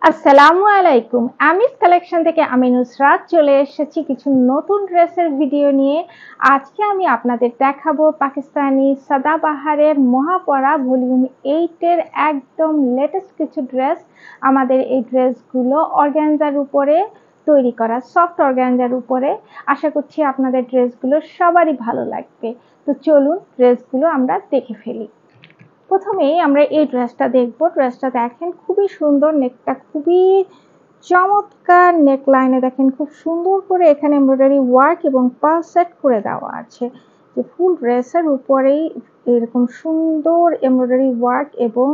আসসালামু আলাইকুম। আমিস কালেকশন থেকে আমি নুসরাত চলে এসেছি কিছু নতুন ড্রেসের ভিডিও নিয়ে। আজকে আমি আপনাদের দেখাবো পাকিস্তানি সাদাবাহারের মহাপরা ভলিউম 8 এর একদম লেটেস্ট কিছু ড্রেস। আমাদের এই ড্রেসগুলো অর্গানজার উপরে তৈরি করা, সফট অর্গানজার উপরে। আশা করছি আপনাদের ড্রেসগুলো সবারই ভালো লাগবে। তো চলুন ড্রেসগুলো আমরা দেখে ফেলি। প্রথমেই আমরা এই ড্রেসটা দেখব। ড্রেসটা দেখেন খুবই সুন্দর, নেকটা খুবই চমৎকার। নেক লাইনে দেখেন খুব সুন্দর করে এখানে এমব্রয়ডারি ওয়ার্ক এবং পাল সেট করে দেওয়া আছে। যে ফুল ড্রেসের উপরেই এরকম সুন্দর এমব্রয়ডারি ওয়ার্ক এবং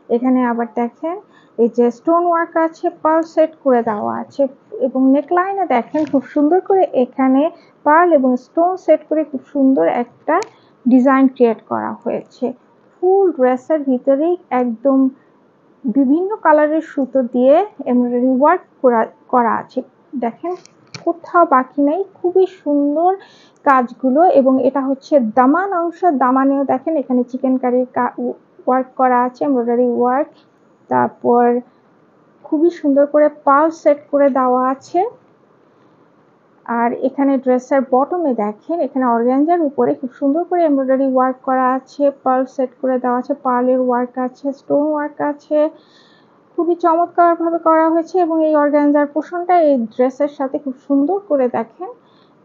এখানে আবার দেখেন এই যে স্টোন ওয়ার্ক আছে, পাল সেট করে দেওয়া আছে এবং নেক লাইনে দেখেন খুব সুন্দর করে এখানে পার্ল এবং স্টোন সেট করে খুব সুন্দর একটা ডিজাইন ক্রিয়েট করা হয়েছে। ফুল ড্রেসের ভিতরেই একদম বিভিন্ন কালারের সুতো দিয়ে এমব্রয়ডারি ওয়ার্ক করা আছে। দেখেন কোথাও বাকি নেই, খুবই সুন্দর কাজগুলো। এবং এটা হচ্ছে দামান অংশ, দামানেও দেখেন এখানে চিকেন কারির ওয়ার্ক করা আছে, এমব্রয়ডারি ওয়ার্ক। তারপর খুবই সুন্দর করে পাল সেট করে দেওয়া আছে। আর এখানে ড্রেসের বটমে দেখেন এখানে অর্গানজার উপরে খুব সুন্দর করে এমব্রয়ডারি ওয়ার্ক করা আছে, পার্ল সেট করে দেওয়া আছে, পার্লের ওয়ার্ক আছে, স্টোন ওয়ার্ক আছে। খুবই চমৎকার ভাবে করা হয়েছে এবং এই অর্গানজার পোর্শনটা এই ড্রেসের সাথে খুব সুন্দর করে দেখেন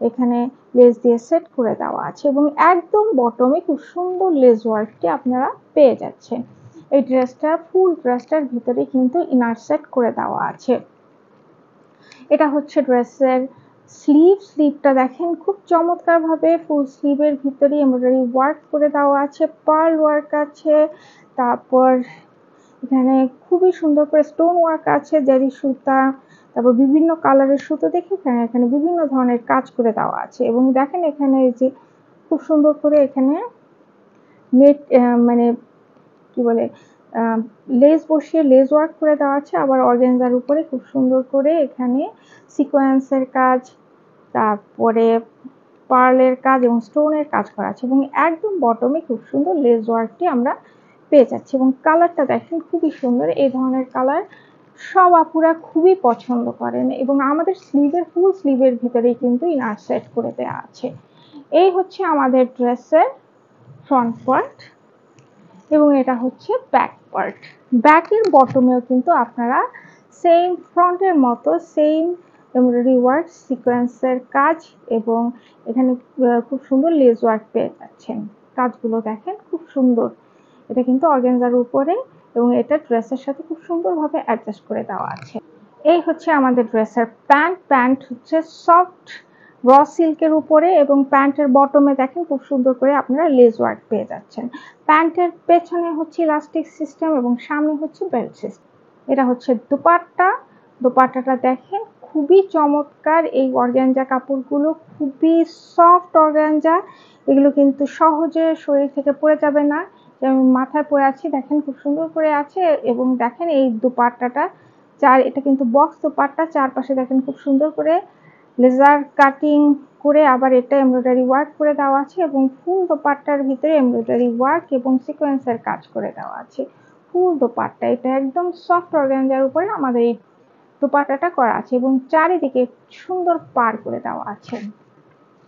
এখানে লেস দিয়ে সেট করে দেওয়া আছে এবং একদম বটমে খুব সুন্দর লেস ওয়ার্কটি আপনারা পেয়ে যাচ্ছেন। এই ড্রেসটা ফুল ড্রেসটার ভিতরে কিন্তু ইনার সেট করে দেওয়া আছে। এটা হচ্ছে ড্রেসের স্লিভটা দেখেন খুব চমৎকার ভাবে ফুল স্লিভের ভিতরে এমব্রয়ডারি ওয়ার্ক করে দেওয়া আছে, পার্ল ওয়ার্ক আছে। তারপর এখানে খুবই সুন্দর করে স্টোন ওয়ার্ক আছে, জারি সুতা, তারপর বিভিন্ন কালারের সুতো দেখে এখানে বিভিন্ন ধরনের কাজ করে দেওয়া আছে। এবং দেখেন এখানে এই যে খুব সুন্দর করে এখানে নেট মানে কি বলে লেস বসিয়ে লেস ওয়ার্ক করে দেওয়া আছে। আবার অর্গানজার উপরে খুব সুন্দর করে এখানে সিকোয়েন্সের কাজ, তারপরে পার্লের কাজ এবং স্টোনের কাজ করা আছে এবং একদম বটমে খুব সুন্দর লেস ওয়ার্কটি আমরা পেয়ে যাচ্ছি। এবং কালারটা দেখেন খুবই সুন্দর। এই ধরনের কালার সব আপুরা খুবই পছন্দ করেন এবং আমাদের স্লিভের ফুল স্লিভের ভিতরেই কিন্তু ইনার সেট করে দেওয়া আছে। এই হচ্ছে আমাদের ড্রেসের ফ্রন্ট পার্ট এবং এটা হচ্ছে ব্যাক পার্ট। ব্যাকের বটমেও কিন্তু আপনারা সেম ফ্রন্টের মতো সেম এমব্রয়ডারি ওয়ার্ক, সিকোয়েন্সের কাজ এবং এখানে খুব সুন্দর লেস ওয়ার্ক পেয়ে যাচ্ছেন। কাজগুলো দেখেন খুব সুন্দর। এটা কিন্তু অর্গানজার উপরে এবং এটা ড্রেসের সাথে খুব সুন্দরভাবে অ্যাডজাস্ট করে দেওয়া আছে। এই হচ্ছে আমাদের ড্রেসের প্যান্ট। প্যান্ট হচ্ছে সফট র সিল্কের উপরে এবং প্যান্টের বটমে দেখেন খুব সুন্দর করে আপনারা লেস ওয়ার্ক পেয়ে যাচ্ছেন। প্যান্টের পেছনে হচ্ছে ইলাস্টিক সিস্টেম এবং সামনে হচ্ছে বেল্ট সিস্টেম। এটা হচ্ছে দুপাট্টা। দুপাট্টাটা দেখেন খুবই চমৎকার। এই অর্গানজা কাপড়গুলো খুবই সফট অর্গানজা, এগুলো কিন্তু সহজে শরীর থেকে পড়ে যাবে না। যেমন মাথায় পরে আছি দেখেন খুব সুন্দর করে আছে। এবং দেখেন এই দুপাট্টাটা এটা কিন্তু বক্স দুপাট্টা, চারপাশে দেখেন খুব সুন্দর করে লেজার কাটিং করে আবার এটা এমব্রয়ডারি ওয়ার্ক করে দেওয়া আছে এবং ফুল দোপাট্টার ভিতরে এমব্রয়ডারি ওয়ার্ক এবং সিকোয়েন্সের কাজ করে দেওয়া আছে। ফুল দোপাট্টা এটা একদম সফট অর্গানজার উপরে আমাদের এই দোপাট্টাটা করা আছে এবং চারিদিকে সুন্দর পার করে দেওয়া আছে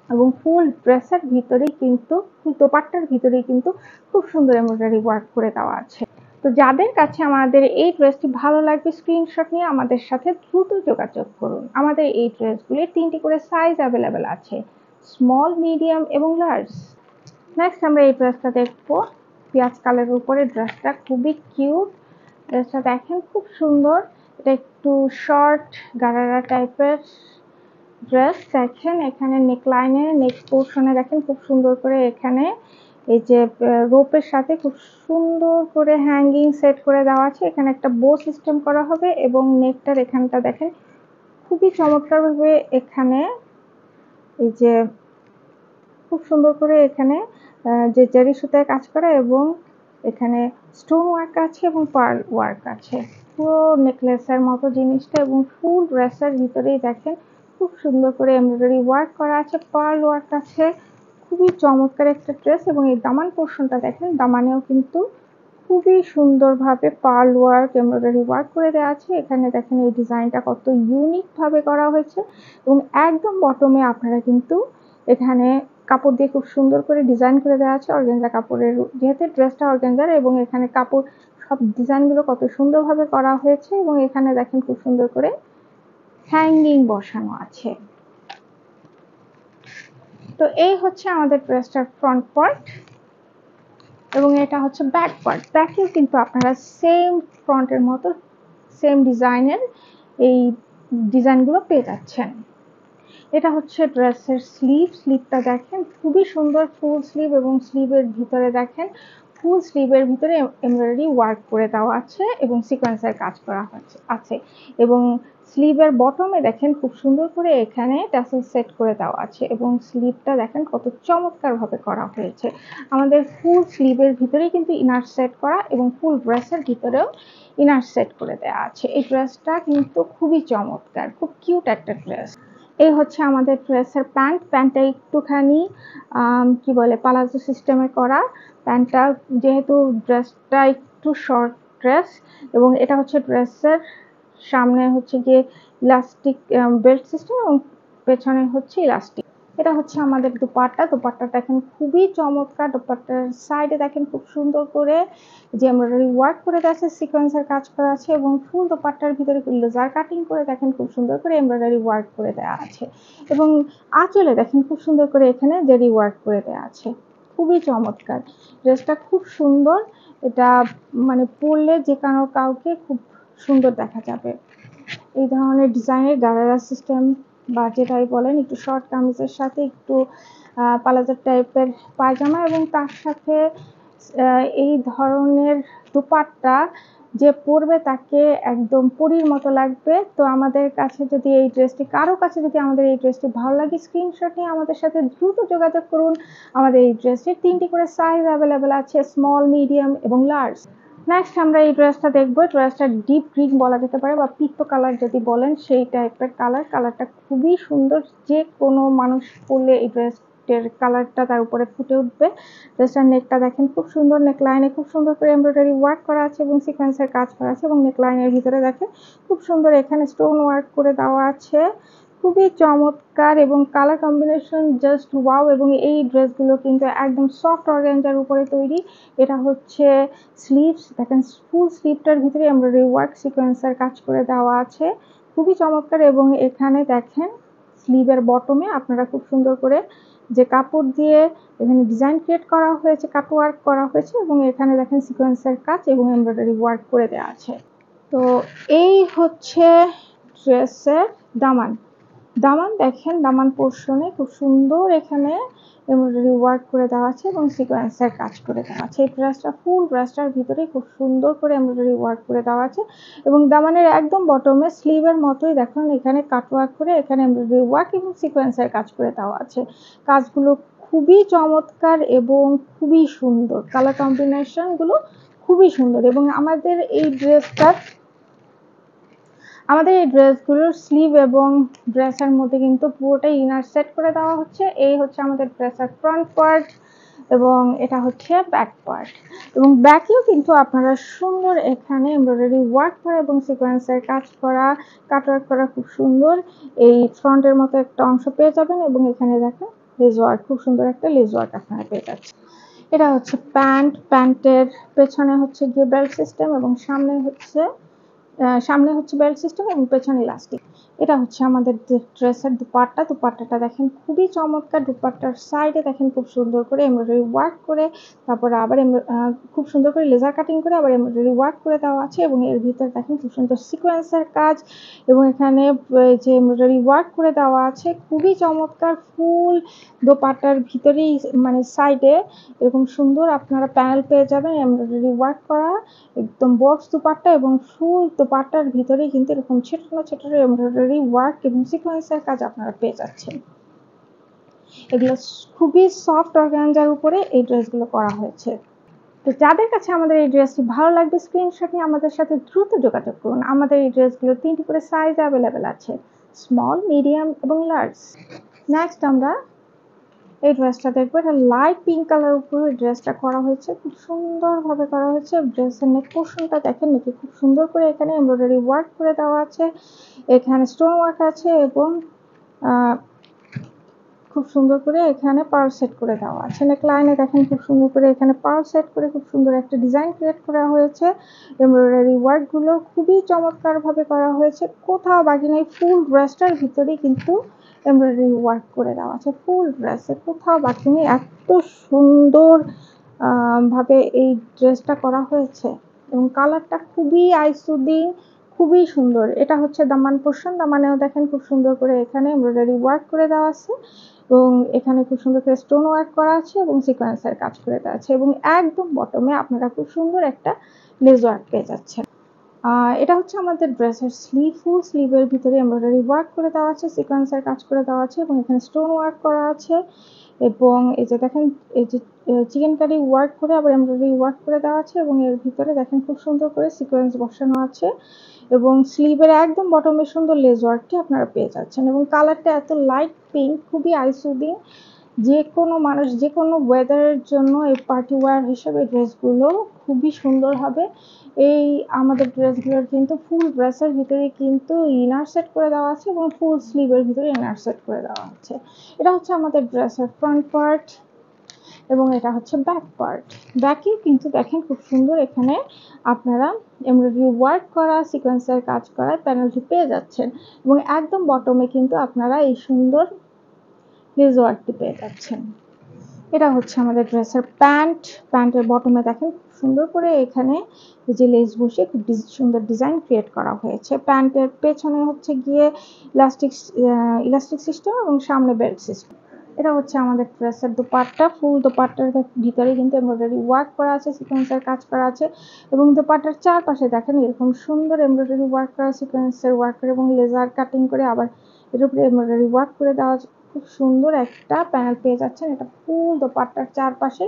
এবং ফুল ড্রেসের ভিতরেই কিন্তু দোপাট্টার ভিতরেই কিন্তু খুব সুন্দর এমব্রয়ডারি ওয়ার্ক করে দেওয়া আছে। তো যাদের কাছে আমাদের এই ড্রেসটি ভালো লাগবে স্ক্রিনশট নিয়ে আমাদের সাথে দ্রুত যোগাযোগ করুন। আমাদের এই ড্রেসগুলির 3টি করে সাইজ অ্যাভেলেবেল আছে, স্মল, মিডিয়াম এবং লার্জ। নেক্সট আমরা এই ড্রেসটা দেখবো পেঁয়াজ কালারের উপরে। ড্রেসটা খুবই কিউট। ড্রেসটা দেখেন খুব সুন্দর। এটা একটু শর্ট গারারা টাইপের ড্রেস। দেখেন এখানে নেকলাইনে নেক পোর্শনে দেখেন খুব সুন্দর করে এখানে এই যে রোপের সাথে খুব সুন্দর করে হ্যাঙ্গিং সেট করে দেওয়া আছে। এখানে একটা বো সিস্টেম করা হবে এবং নেকটার এখানটা দেখেন খুবই চমৎকার ভাবে এখানে এই যে খুব সুন্দর করে এখানে যে জারি সুতায় কাজ করা এবং এখানে স্টোন ওয়ার্ক আছে এবং পার্ল ওয়ার্ক আছে। পুরো নেকলেসের মতো জিনিসটা এবং ফুল ড্রেসের ভিতরেই দেখেন খুব সুন্দর করে এমব্রয়ডারি ওয়ার্ক করা আছে, পার্ল ওয়ার্ক আছে। খুবই চমৎকার একটা ড্রেস এবং এই দামান পোর্শনটা দেখেন, দামানেও কিন্তু খুবই সুন্দরভাবে পার্ল ওয়ার্ক, এমব্রয়ডারি ওয়ার্ক করে দেওয়া আছে। এখানে দেখেন এই ডিজাইনটা কত ইউনিক ভাবে করা হয়েছে এবং একদম বটমে আপনারা কিন্তু এখানে কাপড় দিয়ে খুব সুন্দর করে ডিজাইন করে দেওয়া আছে অর্গানজা কাপড়ের, যেহেতু ড্রেসটা অর্গানজার এবং এখানে কাপড় সব ডিজাইনগুলো কত সুন্দরভাবে করা হয়েছে এবং এখানে দেখেন খুব সুন্দর করে হ্যাঙ্গিং বসানো আছে। তো এই হচ্ছে আমাদের ড্রেসটার ফ্রন্ট পার্ট এবং এটা হচ্ছে ব্যাক পার্ট। ব্যাকেও কিন্তু আপনারা সেম ফ্রন্টের মতো সেম ডিজাইনের এই ডিজাইনগুলো পেয়ে যাচ্ছেন। এটা হচ্ছে ড্রেসের স্লিভ। স্লিভটা দেখেন খুবই সুন্দর ফুল স্লিভ এবং স্লিভের ভিতরে দেখেন ফুল স্লিভের ভিতরে এমব্রয়ডারি ওয়ার্ক করে দেওয়া আছে এবং সিকোয়েন্সের কাজ করা আছে এবং স্লিভের বটমে দেখেন খুব সুন্দর করে এখানে টাসেল সেট করে দেওয়া আছে এবং স্লিভটা দেখেন কত চমৎকারভাবে করা হয়েছে। আমাদের ফুল স্লিভের ভিতরেই কিন্তু ইনার সেট করা এবং ফুল ড্রেসের ভিতরেও ইনার সেট করে দেওয়া আছে। এই ড্রেসটা কিন্তু খুবই চমৎকার, খুব কিউট একটা ড্রেস। এই হচ্ছে আমাদের ড্রেসের প্যান্ট। প্যান্টটা একটুখানি কি বলে পালাজো সিস্টেমে করা। প্যান্টটা যেহেতু ড্রেসটা একটু শর্ট ড্রেস এবং এটা হচ্ছে ড্রেসের সামনে হচ্ছে গিয়ে ইলাস্টিক বেল্ট সিস্টেম এবং পেছনে হচ্ছে ইলাস্টিক। এটা হচ্ছে আমাদের দুপাট্টা। দুপাট্টা দেখেন খুবই চমৎকার। দুপাট্টার সাইডে দেখেন খুব সুন্দর করে যে এমব্রয়ডারি ওয়ার্ক করে দেওয়া আছে, সিকোয়েন্সের কাজ করা আছে এবং ফুল দুপাট্টার ভিতরে লেজার কাটিং করে দেখেন খুব সুন্দর করে এমব্রয়ডারি ওয়ার্ক করে দেওয়া আছে এবং আঁচলে দেখেন খুব সুন্দর করে এখানে জেরি ওয়ার্ক করে দেওয়া আছে। খুবই চমৎকার ড্রেসটা, খুব সুন্দর। এটা মানে পরলে যে কাউকে খুব সুন্দর দেখা যাবে। এই ধরনের ডিজাইনের গারারা সিস্টেম বা যেটাই বলেন একটু শর্ট কামিজের সাথে একটু পালাজো টাইপের পায়জামা এবং তার সাথে এই ধরনের দুপাট্টা যে পরবে তাকে একদম পরীর মতো লাগবে। তো আমাদের কাছে যদি এই ড্রেসটি কারো কাছে যদি আমাদের এই ড্রেসটি ভালো লাগে স্ক্রিনশট নিয়ে আমাদের সাথে দ্রুত যোগাযোগ করুন। আমাদের এই ড্রেসটির 3টি করে সাইজ অ্যাভেলেবেল আছে, স্মল, মিডিয়াম এবং লার্জ। নেক্সট আমরা এই ড্রেসটা দেখবো। ড্রেসটা ডিপ গ্রিন বলা যেতে পারে বা পিত্ত কালার যদি বলেন সেই টাইপের কালার। কালারটা খুবই সুন্দর, যে কোনো মানুষ পরলে এই ড্রেসের কালারটা তার উপরে ফুটে উঠবে। ড্রেসটার নেকটা দেখেন খুব সুন্দর, নেকলাইনে খুব সুন্দর করে এমব্রয়ডারি ওয়ার্ক করা আছে এবং সিকোয়েন্সের কাজ করা আছে এবং নেকলাইনের ভিতরে দেখেন খুব সুন্দর এখানে স্টোন ওয়ার্ক করে দেওয়া আছে। খুবই চমৎকার এবং কালার কম্বিনেশন জাস্ট ওয়াও এবং এই ড্রেসগুলো কিন্তু একদম সফট অর্গানজার উপরে তৈরি। এটা হচ্ছে স্লিভস, দেখেন ফুল স্লিভটার ভিতরে এমব্রয়ডারি ওয়ার্ক সিকোয়েন্সের কাজ করে দেওয়া আছে, খুবই চমৎকার। এবং এখানে দেখেন স্লিভের বটমে আপনারা খুব সুন্দর করে যে কাপড় দিয়ে এখানে ডিজাইন ক্রিয়েট করা হয়েছে, কাট ওয়ার্ক করা হয়েছে এবং এখানে দেখেন সিকোয়েন্সের কাজ এবং এমব্রয়ডারি ওয়ার্ক করে দেওয়া আছে। তো এই হচ্ছে ড্রেসের দামান। দামান দেখেন, দামান পোর্শনে খুব সুন্দর এখানে এমব্রয়ডারি ওয়ার্ক করে দেওয়া আছে এবং সিকোয়েন্সের কাজ করে দেওয়া আছে। এই ড্রেসটা ফুল ড্রেসটার ভিতরে খুব সুন্দর করে এমব্রয়ডারি ওয়ার্ক করে দেওয়া আছে এবং দামানের একদম বটমে স্লিভের মতোই দেখুন এখানে কাট ওয়ার্ক করে এখানে এমব্রয়ডারি ওয়ার্ক এবং সিকোয়েন্সের কাজ করে দেওয়া আছে। কাজগুলো খুবই চমৎকার এবং খুবই সুন্দর, কালার কম্বিনেশনগুলো খুবই সুন্দর এবং আমাদের এই ড্রেসগুলোর স্লিভ এবং ড্রেসের মধ্যে কিন্তু পুরোটাই ইনার সেট করে দেওয়া হচ্ছে। এই হচ্ছে আমাদের ড্রেসের ফ্রন্ট পার্ট এবং এটা হচ্ছে ব্যাক পার্ট এবং ব্যাকেও কিন্তু আপনারা সুন্দর এখানে এমব্রয়ডারি ওয়ার্ক করা এবং সিকোয়েন্সের কাজ করা, কাটওয়ার্ক করা খুব সুন্দর এই ফ্রন্টের মতো একটা অংশ পেয়ে যাবেন এবং এখানে দেখেন লেস ওয়ার্ক, খুব সুন্দর একটা লেস ওয়ার্ক আপনারা পেয়ে যাচ্ছেন। এটা হচ্ছে প্যান্ট। প্যান্টের পেছনে হচ্ছে গিয়ে বেল্ট সিস্টেম এবং সামনে হচ্ছে বেল্ট সিস্টেম এবং পেছনে ইলাস্টিক। এটা হচ্ছে আমাদের ড্রেসের দুপাট্টা। দুপাট্টাটা দেখেন খুবই চমৎকার। দুপাট্টার সাইডে দেখেন খুব সুন্দর করে এমব্রয়ডারি ওয়ার্ক করে, তারপরে আবার খুব সুন্দর করে লেজার কাটিং করে আবার এমব্রয়ডারি ওয়ার্ক করে দেওয়া আছে এবং এর ভিতরে দেখেন খুব সুন্দর সিকোয়েন্সের কাজ এবং এখানে যে এমব্রয়ডারি ওয়ার্ক করে দেওয়া আছে খুবই চমৎকার। ফুল দোপাট্টার ভিতরেই মানে সাইডে এরকম সুন্দর আপনারা প্যানেল পেয়ে যাবেন এমব্রয়ডারি ওয়ার্ক করা, একদম বক্স দুপাট্টা এবং ফুল দুপাট্টার ভিতরেই কিন্তু এরকম ছোট ছোট এমব্রয়ডারি ওয়ার্ক এবং সিকোয়েন্সের কাজ আপনারা পেয়ে যাচ্ছেন। এগুলো খুবই সফট অর্গানজার উপরে এই ড্রেসগুলো করা হয়েছে। তো যাদের কাছে আমাদের এই ড্রেসটি ভালো লাগবে স্ক্রিনশট নিয়ে আমাদের সাথে দ্রুত যোগাযোগ করুন। আমাদের এই ড্রেসগুলো 3টি করে সাইজ অ্যাভেলেবেল আছে, স্মল, মিডিয়াম এবং লার্জ। নেক্সট আমরা এই ড্রেসটা দেখবো, এটা লাইট পিঙ্ক কালার উপরে ড্রেসটা করা হয়েছে, খুব সুন্দরভাবে করা হয়েছে। ড্রেসের নেক পোর্শনটা দেখেন নাকি খুব সুন্দর করে এখানে এমব্রয়ডারি ওয়ার্ক করে দেওয়া আছে, এখানে স্টোন ওয়ার্ক আছে এবং খুব সুন্দর করে এখানে পার্ল সেট করে দেওয়া আছে। নেকলাইনে দেখেন খুব সুন্দর করে এখানে পার্ল সেট করে খুব সুন্দর একটা ডিজাইন ক্রিয়েট করা হয়েছে। এমব্রয়ডারি ওয়ার্কগুলো খুবই চমৎকারভাবে করা হয়েছে, কোথাও বাকি নেই। ফুল ড্রেসটার ভিতরেই কিন্তু এমব্রয়ডারি ওয়ার্ক করে দেওয়া আছে, ফুল ড্রেসে কোথাও বাকি নেই। এত সুন্দর ভাবে এই ড্রেসটা করা হয়েছে এবং কালারটা খুবই আই সুদিং, খুবই সুন্দর। এটা হচ্ছে দামান পোর্শন, দামানেও দেখেন খুব সুন্দর করে এখানে এমব্রয়ডারি ওয়ার্ক করে দেওয়া আছে এবং এখানে খুব সুন্দর করে স্টোন ওয়ার্ক করা আছে এবং সিকোয়েন্সের কাজ করে দেওয়া আছে এবং একদম বটমে আপনারা খুব সুন্দর একটা লেস ওয়ার্ক পেয়ে যাচ্ছেন। এটা হচ্ছে আমাদের ড্রেসের স্লিভ, ফুল স্লিভের ভিতরে এমব্রয়ডারি ওয়ার্ক করে দেওয়া আছে, সিকোয়েন্সের কাজ করে দেওয়া আছে এবং এখানে স্টোন ওয়ার্ক করা আছে এবং এই যে দেখেন এই যে চিকেন কারি ওয়ার্ক করে আবার এমব্রয়ডারি ওয়ার্ক করে দেওয়া আছে এবং এর ভিতরে দেখেন খুব সুন্দর করে সিকোয়েন্স বসানো আছে এবং স্লিভের একদম বটমে সুন্দর লেস ওয়ার্কটি আপনারা পেয়ে যাচ্ছেন এবং কালারটা এত লাইট পিঙ্ক, খুবই আই সুদিং। যে কোনো মানুষ যে কোনো ওয়েদারের জন্য এই পার্টি ওয়্যার হিসেবে ড্রেসগুলো খুবই সুন্দর হবে। এই আমাদের ড্রেসগুলোর কিন্তু ফুল ড্রেসের ভিতরে কিন্তু ইনার সেট করে দেওয়া আছে এবং ফুল স্লিভের ভিতরে ইনার সেট করে দেওয়া আছে। এটা হচ্ছে আমাদের ড্রেসের ফ্রন্ট পার্ট এবং এটা হচ্ছে ব্যাক পার্ট। ব্যাকেও কিন্তু দেখেন খুব সুন্দর এখানে আপনারা এমব্রয়ডারি ওয়ার্ক করা, সিকোয়েন্সের কাজ করা প্যানেলটি পেয়ে যাচ্ছেন এবং একদম বটমে কিন্তু আপনারা এই সুন্দর লেস ওয়ার্কটি পেয়ে যাচ্ছেন। এটা হচ্ছে আমাদের ড্রেসের প্যান্ট, প্যান্টের বটমে দেখেন খুব সুন্দর করে এখানে এই যে লেস বসিয়ে খুব সুন্দর ডিজাইন ক্রিয়েট করা হয়েছে। প্যান্টের পেছনে হচ্ছে গিয়ে ইলাস্টিক সিস্টেম এবং সামনে বেল্ট সিস্টেম। এটা হচ্ছে আমাদের ড্রেসের দোপাট্টা, ফুল দোপাট্টার ভিতরে কিন্তু এমব্রয়ডারি ওয়ার্ক করা আছে, সিকোয়েন্সের কাজ করা আছে এবং দোপাট্টার চারপাশে দেখেন এরকম সুন্দর এমব্রয়ডারি ওয়ার্ক করা, সিকোয়েন্সের ওয়ার্ক করে এবং লেজার কাটিং করে আবার এর উপরে এমব্রয়ডারি ওয়ার্ক করে দেওয়া আছে। খুব সুন্দর একটা প্যানেল পেয়ে যাচ্ছেন, এটা ফুল দোপাট্টার চারপাশে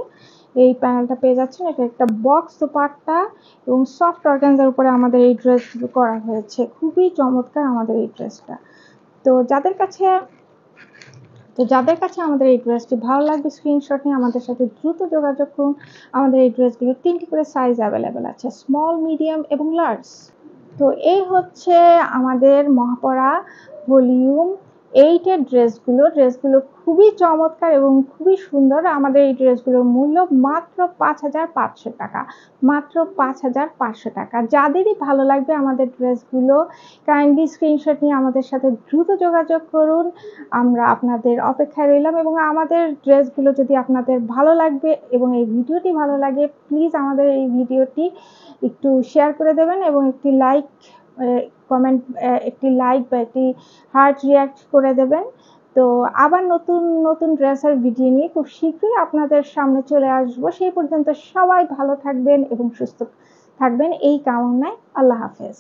এই প্যানেলটা পেয়ে যাচ্ছেন। এটা একটা বক্স দোপাট্টা এবং সফট অর্গানজার উপরে আমাদের এই ড্রেসগুলো করা হয়েছে, খুবই চমৎকার আমাদের এই ড্রেসটা। তো যাদের কাছে আমাদের এই ড্রেসটি ভালো লাগবে স্ক্রিনশট নিয়ে আমাদের সাথে দ্রুত যোগাযোগ করুন। আমাদের এই ড্রেসগুলো 3টি করে সাইজ অ্যাভেলেবেল আছে, স্মল, মিডিয়াম এবং লার্জ। তো এই হচ্ছে আমাদের মহাপরা ভলিউম 8 এর ড্রেসগুলো খুবই চমৎকার এবং খুবই সুন্দর। আমাদের এই ড্রেসগুলোর মূল্য মাত্র 5,500 টাকা, মাত্র 5,500 টাকা। যাদেরই ভালো লাগবে আমাদের ড্রেসগুলো কাইন্ডলি স্ক্রিনশট নিয়ে আমাদের সাথে দ্রুত যোগাযোগ করুন, আমরা আপনাদের অপেক্ষায় রইলাম। এবং আমাদের ড্রেসগুলো যদি আপনাদের ভালো লাগবে এবং এই ভিডিওটি ভালো লাগে, প্লিজ আমাদের এই ভিডিওটি একটু শেয়ার করে দেবেন এবং একটি লাইক কমেন্ট, একটি লাইক বা একটি হার্ট রিয়াক্ট করে দেবেন। তো আবার নতুন নতুন ড্রেসের ভিডিও নিয়ে খুব শীঘ্রই আপনাদের সামনে চলে আসবো। সেই পর্যন্ত সবাই ভালো থাকবেন এবং সুস্থ থাকবেন এই কামনায়। আল্লাহ হাফেজ।